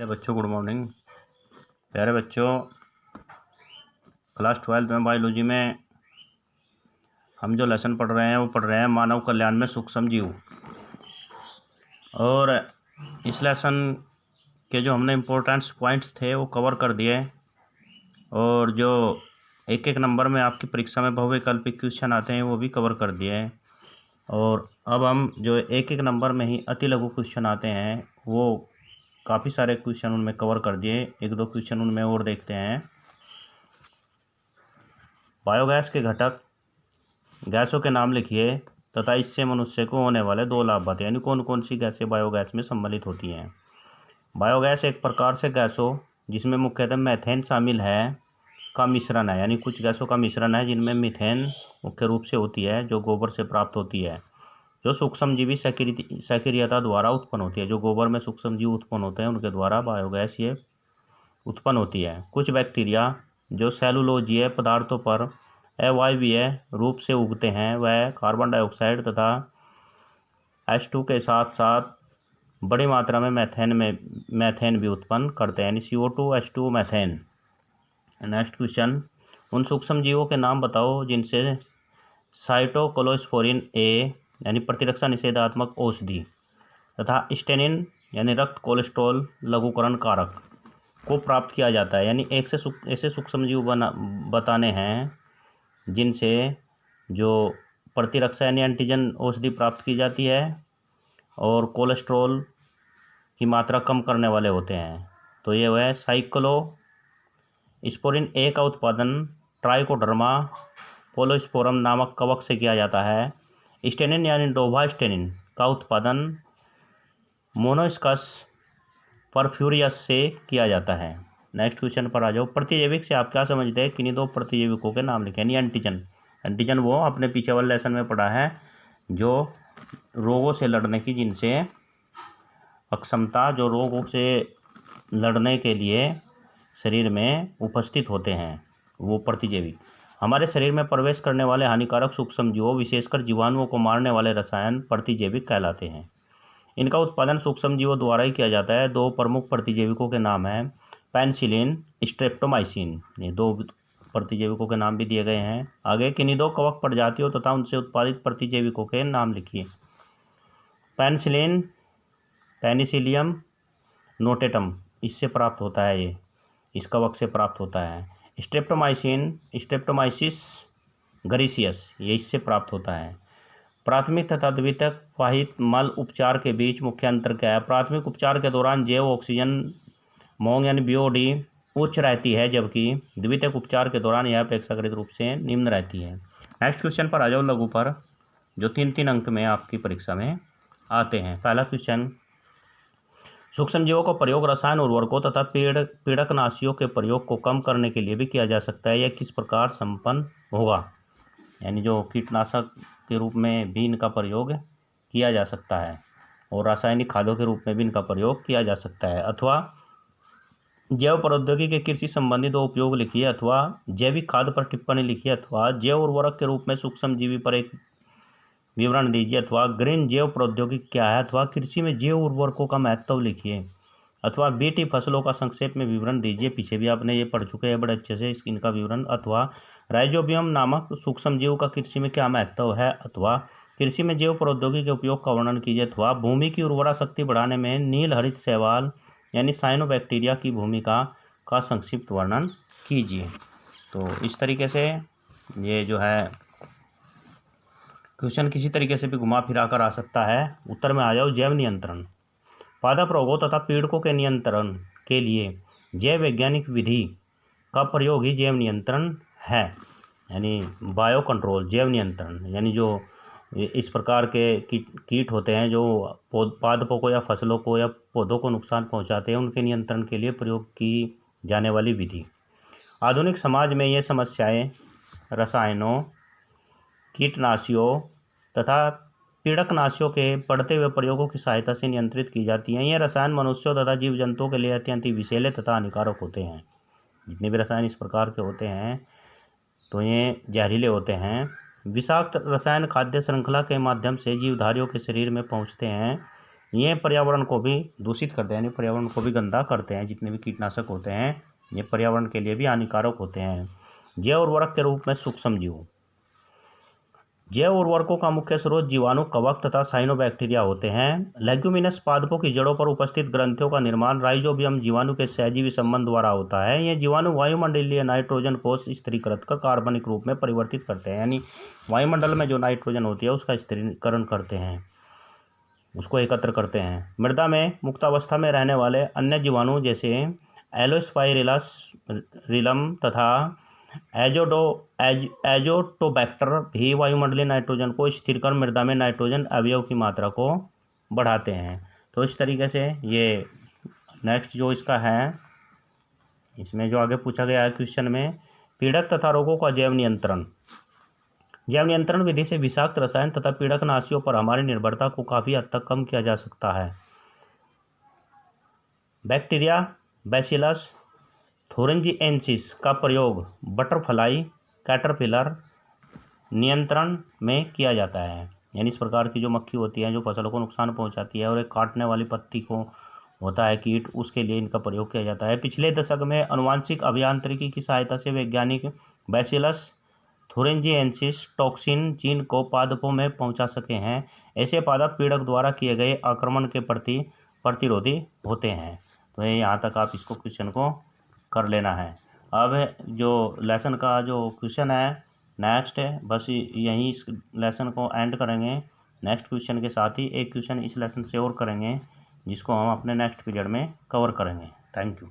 प्यारे बच्चों, good morning. प्यारे बच्चों, क्लास 12 में बायोलॉजी में हम जो लेसन पढ़ रहे हैं वो पढ़ रहे हैं मानव कल्याण में सूक्ष्म जीव। और इस लेसन के जो हमने इम्पोर्टेंट्स पॉइंट्स थे वो कवर कर दिए, और जो एक एक नंबर में आपकी परीक्षा में बहुविकल्पिक क्वेश्चन आते हैं वो भी कवर कर दिए। और अब हम जो एक एक नंबर में ही अति लघु क्वेश्चन आते हैं वो काफ़ी सारे क्वेश्चन उनमें कवर कर दिए। एक दो क्वेश्चन उनमें और देखते हैं। बायोगैस के घटक गैसों के नाम लिखिए तथा इससे मनुष्य को होने वाले दो लाभ बताइए। यानी कौन कौन सी गैसें बायोगैस में सम्मिलित होती हैं। बायोगैस एक प्रकार से गैसों जिसमें मुख्यतः मीथेन शामिल है का मिश्रण है। यानी कुछ गैसों का मिश्रण है जिनमें मीथेन मुख्य रूप से होती है, जो गोबर से प्राप्त होती है, जो सूक्ष्मजीवी सक्रियता द्वारा उत्पन्न होती है। जो गोबर में सूक्ष्मजीव उत्पन्न होते हैं उनके द्वारा बायोगैस ये उत्पन्न होती है। कुछ बैक्टीरिया जो सेलुलोजीय पदार्थों पर अवायवीय रूप से उगते हैं वह कार्बन डाइऑक्साइड तथा H2 के साथ साथ बड़ी मात्रा में मैथेन भी उत्पन्न करते हैं, यानी CO2 H2 methane. Next question, उन सूक्ष्म जीवों के नाम बताओ जिनसे साइटोक्लोस्फोरिन ए यानी प्रतिरक्षा निषेधात्मक औषधि तथा स्टेनिन यानी रक्त कोलेस्ट्रॉल लघुकरण कारक को प्राप्त किया जाता है। यानी एक से ऐसे सूक्ष्म जीव बताने हैं जिनसे जो प्रतिरक्षा यानी एंटीजन औषधि प्राप्त की जाती है और कोलेस्ट्रॉल की मात्रा कम करने वाले होते हैं। तो ये वह साइक्लोस्पोरिन ए का उत्पादन ट्राइकोडर्मा पोलोस्पोरम नामक कवक से किया जाता है। स्टेनिन यानी डोभा स्टेनिन का उत्पादन मोनोस्कस परफ्यूरियस से किया जाता है। नेक्स्ट क्वेश्चन पर आ जाओ। प्रतिजैविक से आप क्या समझते हैं? किन्हीं दो प्रतिजैविकों के नाम लिखें। यानी एंटीजन वो आपने पीछे वाले लेसन में पढ़ा है जो रोगों से लड़ने की, जिनसे अक्षमता, जो रोगों से लड़ने के लिए शरीर में उपस्थित होते हैं, वो प्रतिजैविक। हमारे शरीर में प्रवेश करने वाले हानिकारक सूक्ष्मजीवों विशेषकर जीवाणुओं को मारने वाले रसायन प्रतिजैविक कहलाते हैं। इनका उत्पादन सूक्ष्मजीवों द्वारा ही किया जाता है। दो प्रमुख प्रतिजैविकों के नाम हैं पेनिसिलिन, स्ट्रेप्टोमाइसिन। ये दो प्रतिजैविकों के नाम भी दिए गए हैं। आगे किन्हीं दो कवक प्रजातियों तथा उनसे उत्पादित प्रतिजैविकों के नाम लिखिए। पेनिसिलिन पेनिसिलियम नोटेटम इससे प्राप्त होता है, ये इस कवक से प्राप्त होता है। स्ट्रेप्टोमाइसिन स्ट्रेप्टोमाइसिस ग्रीसियस ये इससे प्राप्त होता है। प्राथमिक तथा द्वितीयक वाहित मल उपचार के बीच मुख्य अंतर क्या है? प्राथमिक उपचार के दौरान जैव ऑक्सीजन मोंग यानी BOD उच्च रहती है, जबकि द्वितीयक उपचार के दौरान यह अपेक्षाकृत रूप से निम्न रहती है। नेक्स्ट क्वेश्चन पर आ जाओ लघु पर, जो 3-3 अंक में आपकी परीक्षा में आते हैं। पहला क्वेश्चन, सूक्ष्मजीवों का प्रयोग रसायन उर्वरकों तथा पीड़कनाशियों के प्रयोग को कम करने के लिए भी किया जा सकता है। यह किस प्रकार संपन्न होगा? यानी जो कीटनाशक के रूप में भी इनका प्रयोग किया जा सकता है और रासायनिक खादों के रूप में भी इनका प्रयोग किया जा सकता है। अथवा जैव प्रौद्योगिकी के कृषि संबंधी दो उपयोग लिखिए, अथवा जैविक खाद पर टिप्पणी लिखिए, अथवा जैव उर्वरक के रूप में सूक्ष्मजीवी पर एक विवरण दीजिए, अथवा ग्रीन जैव प्रौद्योगिकी क्या है, अथवा कृषि में जैव उर्वरकों का महत्व लिखिए, अथवा BT फसलों का संक्षेप में विवरण दीजिए। पीछे भी आपने ये पढ़ चुके हैं बड़े अच्छे से इनका विवरण। अथवा राइजोबियम नामक सूक्ष्मजीव का कृषि में क्या महत्व है, अथवा कृषि में जैव प्रौद्योगिकी के उपयोग का वर्णन कीजिए, अथवा भूमि की उर्वरा शक्ति बढ़ाने में नील हरित शैवाल यानी साइनोबैक्टीरिया की भूमिका का संक्षिप्त वर्णन कीजिए। तो इस तरीके से ये जो है क्वेश्चन किसी तरीके से भी घुमा फिरा कर आ सकता है। उत्तर में आ जाओ। जैव नियंत्रण, पादप रोगों तथा पीड़कों के नियंत्रण के लिए जैव वैज्ञानिक विधि का प्रयोग ही जैव नियंत्रण है। यानी बायो कंट्रोल, जैव नियंत्रण यानी जो इस प्रकार के कीट होते हैं जो पादपों को या फसलों को या पौधों को नुकसान पहुंचाते हैं, उनके नियंत्रण के लिए प्रयोग की जाने वाली विधि। आधुनिक समाज में ये समस्याएं रसायनों, कीटनाशियों तथा पीड़कनाशियों के बढ़ते हुए प्रयोगों की सहायता से नियंत्रित की जाती हैं। ये रसायन मनुष्यों तथा जीव जंतुओं के लिए अत्यंत विषैले तथा हानिकारक होते हैं। जितने भी रसायन इस प्रकार के होते हैं तो ये जहरीले होते हैं। विषाक्त रसायन खाद्य श्रृंखला के माध्यम से जीवधारियों के शरीर में पहुंचते हैं ये पर्यावरण को भी दूषित करते हैं, यानी पर्यावरण को भी गंदा करते हैं। जितने भी कीटनाशक होते हैं ये पर्यावरण के लिए भी हानिकारक होते हैं। जैव उर्वरक के रूप में सूक्ष्म जीव। जैव उर्वरकों का मुख्य स्रोत जीवाणु, कवक तथा साइनोबैक्टीरिया होते हैं। लेग्यूमिनस पादपों की जड़ों पर उपस्थित ग्रंथियों का निर्माण राइजोबियम जीवाणु के सहजीवी संबंध द्वारा होता है। ये जीवाणु वायुमंडलीय नाइट्रोजन को स्थिरीकृत कर कार्बनिक रूप में परिवर्तित करते हैं, यानी वायुमंडल में जो नाइट्रोजन होती है उसका स्थिरीकरण करते हैं, उसको एकत्र करते हैं। मृदा में मुक्तावस्था में रहने वाले अन्य जीवाणु जैसे एलोस्पाइरिलम तथा एजोटोबैक्टर भी वायुमंडलीय नाइट्रोजन को स्थिर कर मृदा में नाइट्रोजन अवयव की मात्रा को बढ़ाते हैं। तो इस तरीके से ये नेक्स्ट जो इसका है, इसमें जो आगे पूछा गया है क्वेश्चन में, पीड़क तथा रोगों का जैव नियंत्रण। जैव नियंत्रण विधि से विषाक्त रसायन तथा पीड़कनाशियों पर हमारी निर्भरता को काफ़ी हद तक कम किया जा सकता है। बैक्टीरिया बैसिलस थोरिंजिएंसिस का प्रयोग बटरफ्लाई कैटरपिलर नियंत्रण में किया जाता है, यानी इस प्रकार की जो मक्खी होती है जो फसलों को नुकसान पहुंचाती है और एक काटने वाली पत्ती को होता है कीट, उसके लिए इनका प्रयोग किया जाता है। पिछले दशक में आनुवांशिक अभियांत्रिकी की सहायता से वैज्ञानिक बैसिलस थोरिंजिएंसिस टॉक्सिन जीन को पादपों में पहुंचा सके हैं। ऐसे पादप पीड़क द्वारा किए गए आक्रमण के प्रति प्रतिरोधी होते हैं। तो यहाँ तक आप इसको क्वेश्चन को कर लेना है। अब जो लेसन का जो क्वेश्चन है नेक्स्ट है, बस यहीं इस लेसन को एंड करेंगे। नेक्स्ट क्वेश्चन के साथ ही एक क्वेश्चन इस लेसन से और करेंगे जिसको हम अपने नेक्स्ट पीरियड में कवर करेंगे। Thank you.